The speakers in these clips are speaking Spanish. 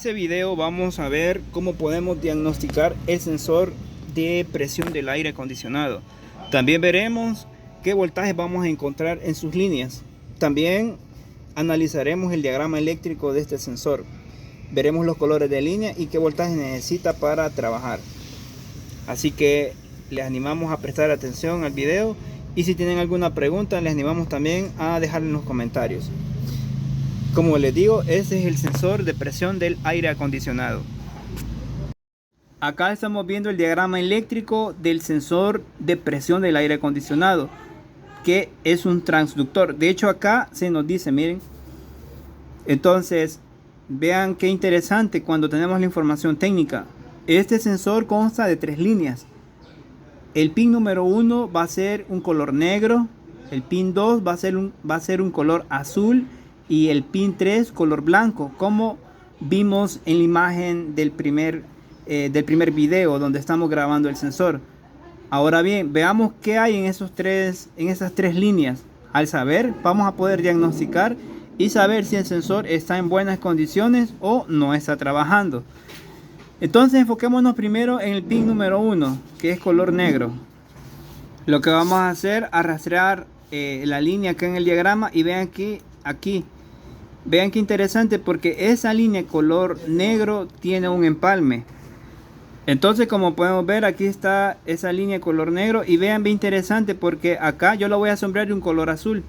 este video vamos a ver cómo podemos diagnosticar el sensor de presión del aire acondicionado. También veremos qué voltaje vamos a encontrar en sus líneas. También analizaremos el diagrama eléctrico de este sensor. Veremos los colores de línea y qué voltaje necesita para trabajar. Así que les animamos a prestar atención al video, y si tienen alguna pregunta les animamos también a dejarla en los comentarios. Como les digo, este es el sensor de presión del aire acondicionado. Acá estamos viendo el diagrama eléctrico del sensor de presión del aire acondicionado, que es un transductor. De hecho, acá se nos dice, miren. Entonces, vean qué interesante cuando tenemos la información técnica. Este sensor consta de 3 líneas. El pin número 1 va a ser un color negro. El pin 2 va a ser un color azul. Y el pin 3 color blanco, como vimos en la imagen del primer video donde estamos grabando el sensor. Ahora bien, veamos qué hay en esas tres líneas. Al saber, vamos a poder diagnosticar y saber si el sensor está en buenas condiciones o no está trabajando. Entonces enfoquémonos primero en el pin número 1, que es color negro. Lo que vamos a hacer es rastrear la línea acá en el diagrama, y vean que aquí, vean qué interesante, porque esa línea color negro tiene un empalme. Entonces, como podemos ver, aquí está esa línea color negro, y vean bien interesante porque acá yo la voy a sombrear de un color azul,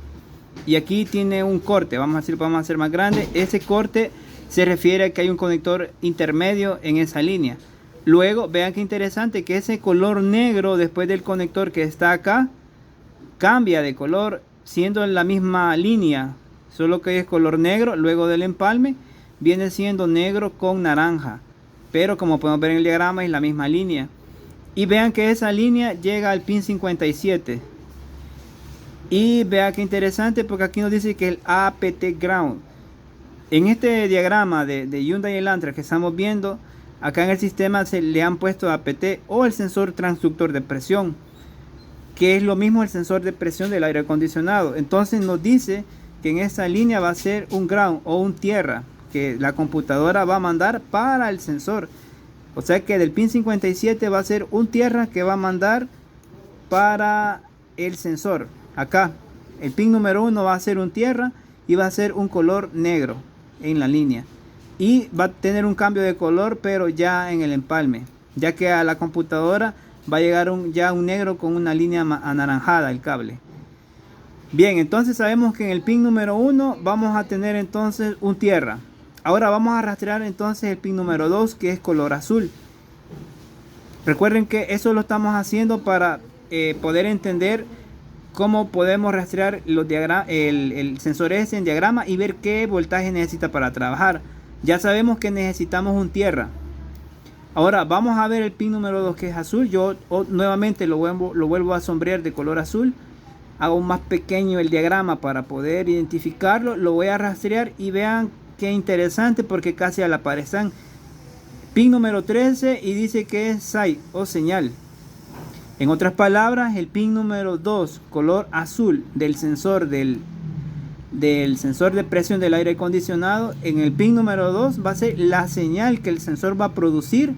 y aquí tiene un corte. Vamos a hacer más grande. Ese corte se refiere a que hay un conector intermedio en esa línea. Luego, vean qué interesante que ese color negro, después del conector que está acá, cambia de color, siendo en la misma línea, solo que es color negro. Luego del empalme viene siendo negro con naranja, pero como podemos ver en el diagrama es la misma línea. Y vean que esa línea llega al pin 57. Y vean qué interesante, porque aquí nos dice que el APT ground. En este diagrama de Hyundai Elantra que estamos viendo, acá en el sistema se le han puesto APT, o el sensor transductor de presión, que es lo mismo el sensor de presión del aire acondicionado. Entonces nos dice que en esta línea va a ser un ground o un tierra, que la computadora va a mandar para el sensor. O sea que del pin 57 va a ser un tierra que va a mandar para el sensor. Acá el pin número 1 va a ser un tierra y va a ser un color negro en la línea, y va a tener un cambio de color, pero ya en el empalme, ya que a la computadora va a llegar ya un negro con una línea anaranjada el cable. Bien, entonces sabemos que en el pin número 1 vamos a tener entonces un tierra. Ahora vamos a rastrear entonces el pin número 2, que es color azul. Recuerden que eso lo estamos haciendo para poder entender cómo podemos rastrear el sensor S en diagrama y ver qué voltaje necesita para trabajar. Ya sabemos que necesitamos un tierra. Ahora vamos a ver el pin número 2, que es azul. Yo nuevamente lo vuelvo a sombrear de color azul. Hago más pequeño el diagrama para poder identificarlo. Lo voy a rastrear y vean qué interesante, porque casi a la par están. Pin número 13, y dice que es SAI o señal. En otras palabras, el pin número 2, color azul, del sensor sensor de presión del aire acondicionado, en el pin número 2 va a ser la señal que el sensor va a producir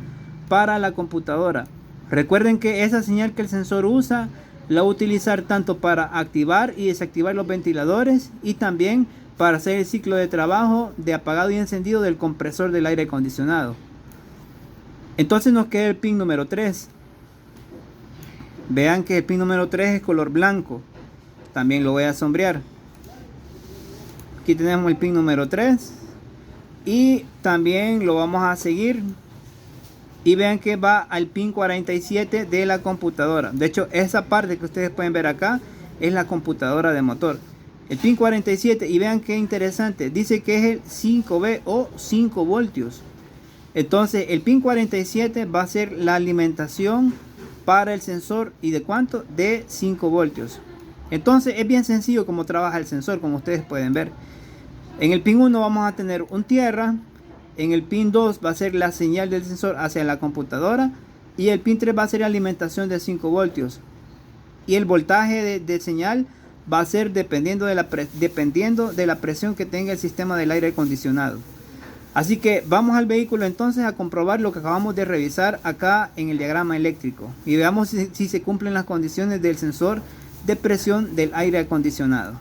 para la computadora. Recuerden que esa señal que el sensor usa la va a utilizar tanto para activar y desactivar los ventiladores, y también para hacer el ciclo de trabajo de apagado y encendido del compresor del aire acondicionado. Entonces nos queda el pin número 3. Vean que el pin número 3 es color blanco. También lo voy a sombrear. Aquí tenemos el pin número 3. Y también lo vamos a seguir. Y vean que va al pin 47 de la computadora. De hecho, esa parte que ustedes pueden ver acá es la computadora de motor. El pin 47. Y vean qué interesante. Dice que es el 5V o 5 voltios. Entonces el pin 47 va a ser la alimentación para el sensor. ¿Y de cuánto? De 5 voltios. Entonces es bien sencillo cómo trabaja el sensor, como ustedes pueden ver. En el pin 1 vamos a tener un tierra. En el pin 2 va a ser la señal del sensor hacia la computadora. Y el pin 3 va a ser alimentación de 5 voltios. Y el voltaje de señal va a ser dependiendo de la presión que tenga el sistema del aire acondicionado. Así que vamos al vehículo entonces a comprobar lo que acabamos de revisar acá en el diagrama eléctrico y veamos si se cumplen las condiciones del sensor de presión del aire acondicionado.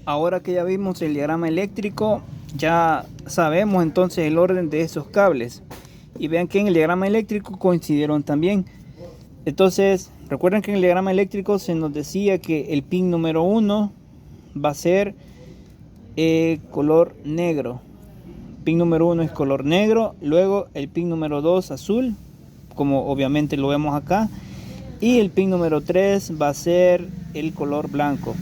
Ahora que ya vimos el diagrama eléctrico, ya sabemos entonces el orden de esos cables. Y vean que en el diagrama eléctrico coincidieron también. Entonces, recuerden que en el diagrama eléctrico se nos decía que el pin número 1 va a ser color negro. Pin número 1 es color negro. Luego el pin número 2 azul, como obviamente lo vemos acá. Y el pin número 3 va a ser el color blanco.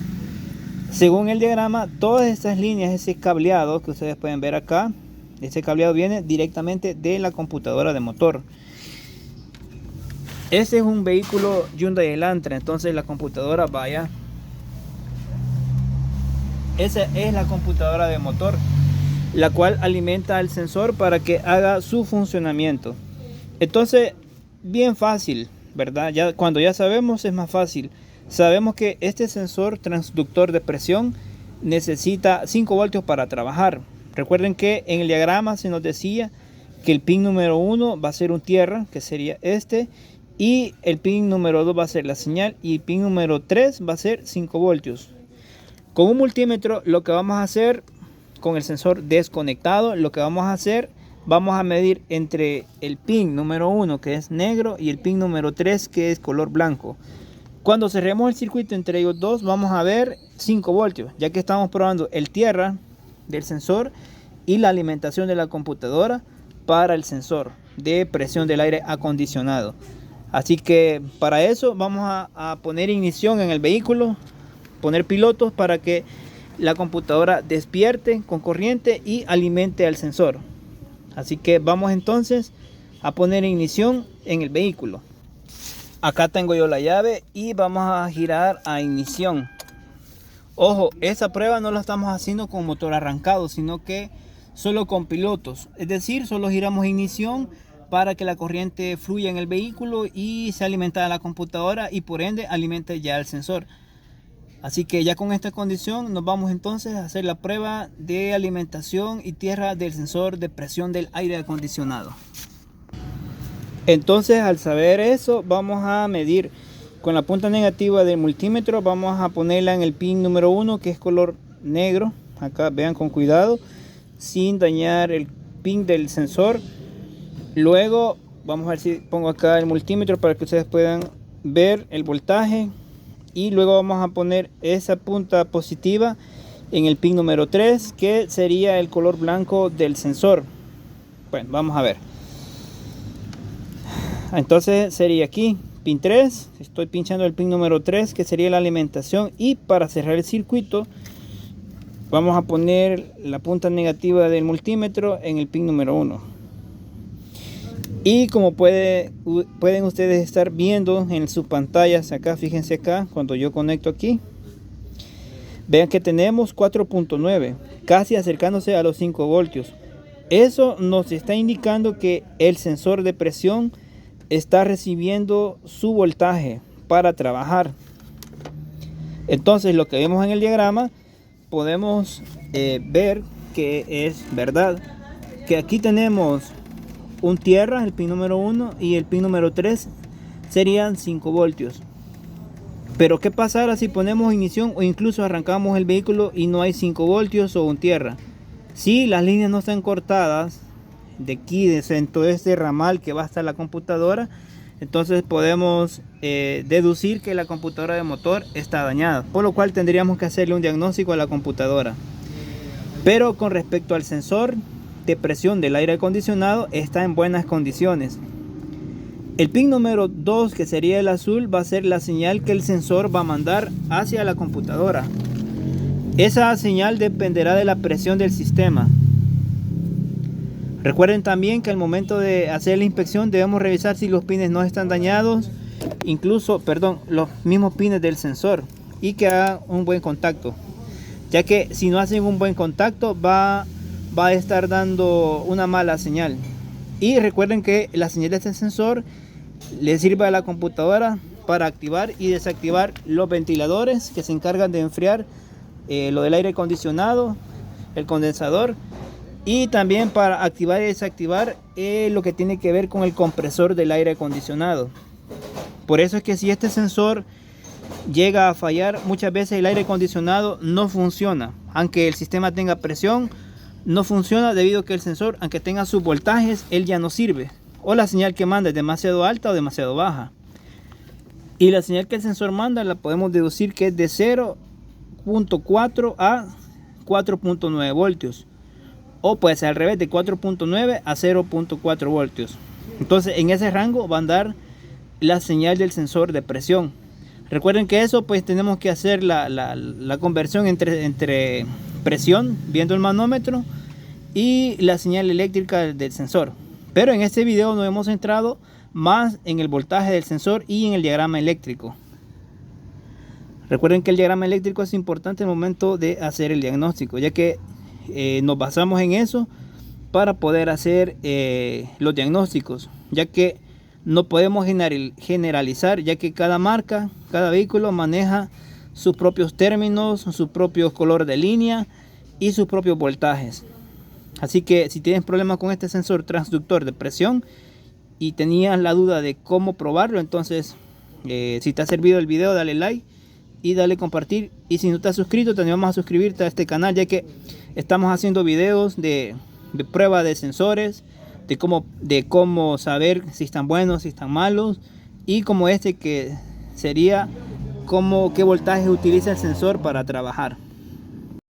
Según el diagrama, todas estas líneas, ese cableado que ustedes pueden ver acá, ese cableado viene directamente de la computadora de motor. Este es un vehículo Hyundai Elantra, entonces la computadora vaya. Esa es la computadora de motor, la cual alimenta al sensor para que haga su funcionamiento. Entonces, bien fácil, ¿verdad? Cuando ya sabemos es más fácil. Sabemos que este sensor transductor de presión necesita 5 voltios para trabajar. Recuerden que en el diagrama se nos decía que el pin número 1 va a ser un tierra, que sería este, y el pin número 2 va a ser la señal, y el pin número 3 va a ser 5 voltios. Con un multímetro lo que vamos a hacer, con el sensor desconectado, lo que vamos a hacer, vamos a medir entre el pin número 1 que es negro y el pin número 3 que es color blanco. Cuando cerremos el circuito entre ellos dos, vamos a ver 5 voltios, ya que estamos probando el tierra del sensor y la alimentación de la computadora para el sensor de presión del aire acondicionado. Así que para eso vamos a poner ignición en el vehículo, poner pilotos para que la computadora despierte con corriente y alimente al sensor. Así que vamos entonces a poner ignición en el vehículo. Acá tengo yo la llave y vamos a girar a ignición. Ojo, esa prueba no la estamos haciendo con motor arrancado, sino que solo con pilotos. Es decir, solo giramos ignición para que la corriente fluya en el vehículo y se alimenta la computadora y por ende alimente ya el sensor. Así que ya con esta condición nos vamos entonces a hacer la prueba de alimentación y tierra del sensor de presión del aire acondicionado. Entonces, al saber eso, vamos a medir con la punta negativa del multímetro. Vamos a ponerla en el pin número 1 que es color negro. Acá vean con cuidado, sin dañar el pin del sensor. Luego vamos a ver si pongo acá el multímetro para que ustedes puedan ver el voltaje. Y luego vamos a poner esa punta positiva en el pin número 3 que sería el color blanco del sensor. Bueno, vamos a ver. Entonces sería aquí pin 3, estoy pinchando el pin número 3 que sería la alimentación, y para cerrar el circuito vamos a poner la punta negativa del multímetro en el pin número 1. Y como pueden ustedes estar viendo en sus pantallas acá, fíjense acá, cuando yo conecto aquí, vean que tenemos 4.9, casi acercándose a los 5 voltios. Eso nos está indicando que el sensor de presión está recibiendo su voltaje para trabajar. Entonces lo que vemos en el diagrama podemos ver que es verdad, que aquí tenemos un tierra, el pin número 1, y el pin número 3 serían 5 voltios. Pero ¿qué pasará si ponemos ignición o incluso arrancamos el vehículo y no hay 5 voltios o un tierra? Si las líneas no están cortadas de aquí, en todo este ramal que va hasta la computadora, entonces podemos deducir que la computadora de motor está dañada, por lo cual tendríamos que hacerle un diagnóstico a la computadora. Pero con respecto al sensor de presión del aire acondicionado, está en buenas condiciones. El pin número 2, que sería el azul, va a ser la señal que el sensor va a mandar hacia la computadora. Esa señal dependerá de la presión del sistema. Recuerden también que al momento de hacer la inspección debemos revisar si los pines no están dañados, incluso, los mismos pines del sensor, y que hagan un buen contacto, ya que si no hacen un buen contacto va a estar dando una mala señal. Y recuerden que la señal de este sensor le sirve a la computadora para activar y desactivar los ventiladores que se encargan de enfriar lo del aire acondicionado, el condensador Y también para activar y desactivar lo que tiene que ver con el compresor del aire acondicionado. Por eso es que si este sensor llega a fallar, muchas veces el aire acondicionado no funciona. Aunque el sistema tenga presión, no funciona debido a que el sensor, aunque tenga sus voltajes, él ya no sirve. O la señal que manda es demasiado alta o demasiado baja. Y la señal que el sensor manda la podemos deducir que es de 0.4 a 4.9 voltios. O puede ser al revés, de 4.9 a 0.4 voltios. Entonces en ese rango va a andar la señal del sensor de presión. Recuerden que eso pues tenemos que hacer la conversión entre presión viendo el manómetro y la señal eléctrica del sensor. Pero en este video nos hemos centrado más en el voltaje del sensor y en el diagrama eléctrico. Recuerden que el diagrama eléctrico es importante en el momento de hacer el diagnóstico, ya que nos basamos en eso para poder hacer los diagnósticos, ya que no podemos generalizar, ya que cada marca, cada vehículo maneja sus propios términos, sus propios colores de línea y sus propios voltajes. Así que si tienes problemas con este sensor transductor de presión y tenías la duda de cómo probarlo, entonces si te ha servido el video, dale like y dale compartir. Y si no te has suscrito, te animamos a suscribirte a este canal, ya que estamos haciendo videos de prueba de sensores, de cómo saber si están buenos, si están malos, y como este que sería qué voltaje utiliza el sensor para trabajar.